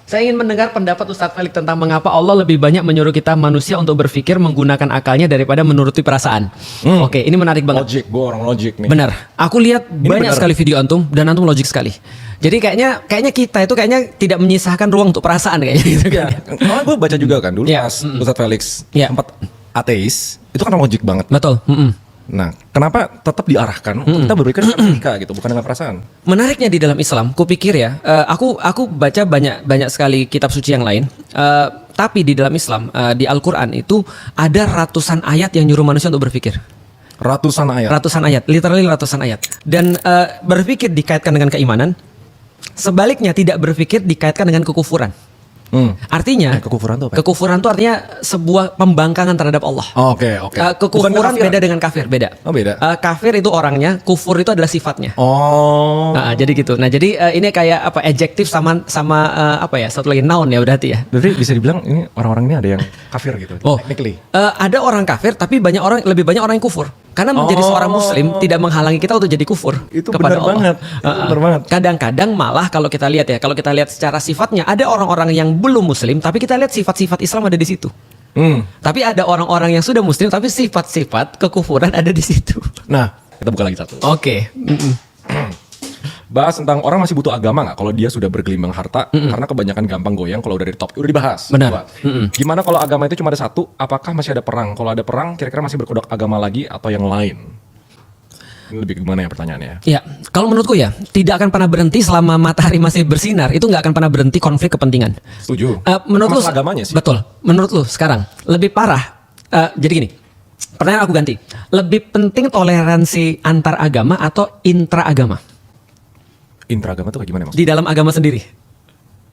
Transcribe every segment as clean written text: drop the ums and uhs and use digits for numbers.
Saya ingin mendengar pendapat Ustadz Felix tentang mengapa Allah lebih banyak menyuruh kita manusia untuk berpikir menggunakan akalnya daripada menuruti perasaan. Oke, ini menarik banget. Logik, gue orang logik nih. Benar. Aku lihat banyak benar. sekali video antum dan antum logik sekali. Jadi kayaknya kita itu kayaknya tidak menyisahkan ruang untuk perasaan kayaknya gitu. Ya, malah gue baca juga kan dulu Ya. pas Ustadz Felix Ya. sempat ateis, itu kan logik banget. Betul. Nah, kenapa tetap diarahkan untuk kita berpikir dengan logika gitu, bukan dengan perasaan? Menariknya di dalam Islam, kupikir ya, aku baca banyak sekali kitab suci yang lain. Tapi di dalam Islam, di Al-Quran itu ada ratusan ayat yang nyuruh manusia untuk berpikir. Ratusan ayat. Ratusan ayat, literally ratusan ayat. Dan berpikir dikaitkan dengan keimanan. Sebaliknya tidak berpikir dikaitkan dengan kekufuran. Artinya Kekufuran itu apa? Kekufuran itu artinya sebuah pembangkangan terhadap Allah. Oke. Kekufuran Bukan kafiran. beda dengan kafir, beda. Oh, beda. Kafir itu orangnya, kufur itu adalah sifatnya. Oh. Nah, jadi gitu. Nah, jadi ini kayak apa? Adjektif sama apa ya? Satu lagi noun ya berarti ya. Berarti bisa dibilang ini orang-orang ini ada yang kafir gitu. Oh, Technically. ada orang kafir, tapi lebih banyak orang yang kufur. Karena menjadi seorang Muslim tidak menghalangi kita untuk jadi kufur Itu kepada benar Allah. banget. Itu benar banget. Kadang-kadang malah kalau kita lihat secara sifatnya ada orang-orang yang belum Muslim, tapi kita lihat sifat-sifat Islam ada di situ. Tapi ada orang-orang yang sudah Muslim, tapi sifat-sifat kekufuran ada di situ. Nah, kita buka lagi satu. Oke. Bahas tentang orang masih butuh agama nggak kalau dia sudah bergelimang harta karena kebanyakan gampang goyang kalau udah di top udah dibahas. Benar. Dua. Gimana kalau agama itu cuma ada satu? Apakah masih ada perang? Kalau ada perang, kira-kira masih berkodok agama lagi atau yang lain? Ini lebih gimana ya pertanyaannya? Ya, kalau menurutku ya tidak akan pernah berhenti selama matahari masih bersinar. Itu nggak akan pernah berhenti konflik kepentingan. Setuju. Menurut lu Masalah agamanya sih. Betul. Menurut lu sekarang lebih parah. Jadi gini, pertanyaan aku ganti. Lebih penting toleransi antar agama atau intra agama? Intraagama itu kayak gimana maksudnya? Di dalam agama sendiri.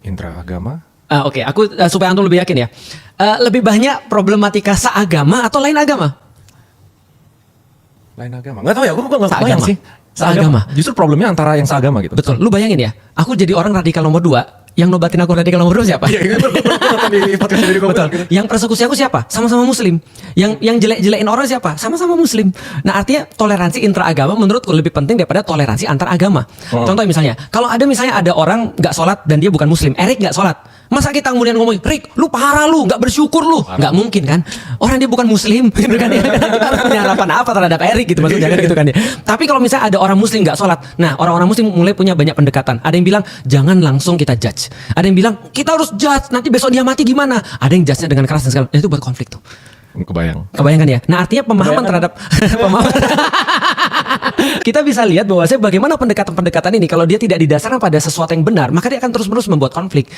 Intraagama? Oke, aku supaya antum lebih yakin ya. Lebih banyak problematika seagama atau lain agama? Lain agama? Nggak tahu ya, gue nggak Seagama. bayang sih. Seagama. Justru problemnya antara yang seagama gitu. Betul. Lu bayangin ya, aku jadi orang radikal nomor 2. Yang nobatin aku radikal nomor 2 siapa? Betul. Yang persekusi aku siapa? Sama-sama Muslim. Yang jelek-jelekin orang siapa? Sama-sama Muslim. Nah, artinya toleransi intraagama menurutku lebih penting daripada toleransi antar agama. Contoh misalnya, kalau ada orang nggak sholat dan dia bukan Muslim, Erik nggak sholat. Masa kita kemudian ngomong, Rik, lu parah lu, nggak bersyukur lu, nggak mungkin kan? Orang dia bukan Muslim, gitu kan? Kita harus punya harapan apa terhadap Erik gitu maksudnya kan gitu kan ya. Tapi kalau misalnya ada orang Muslim nggak sholat, nah orang-orang Muslim mulai punya banyak pendekatan. Ada yang bilang jangan langsung kita judge. Ada yang bilang kita harus judge, nanti besok dia mati gimana? Ada yang judge-nya dengan keras dan segala. Itu buat konflik tuh. Kebayangkan ya. Nah, artinya pemahaman terhadap pemahaman. Kita bisa lihat bahwa bagaimana pendekatan-pendekatan ini kalau dia tidak didasarkan pada sesuatu yang benar, maka dia akan terus-menerus membuat konflik.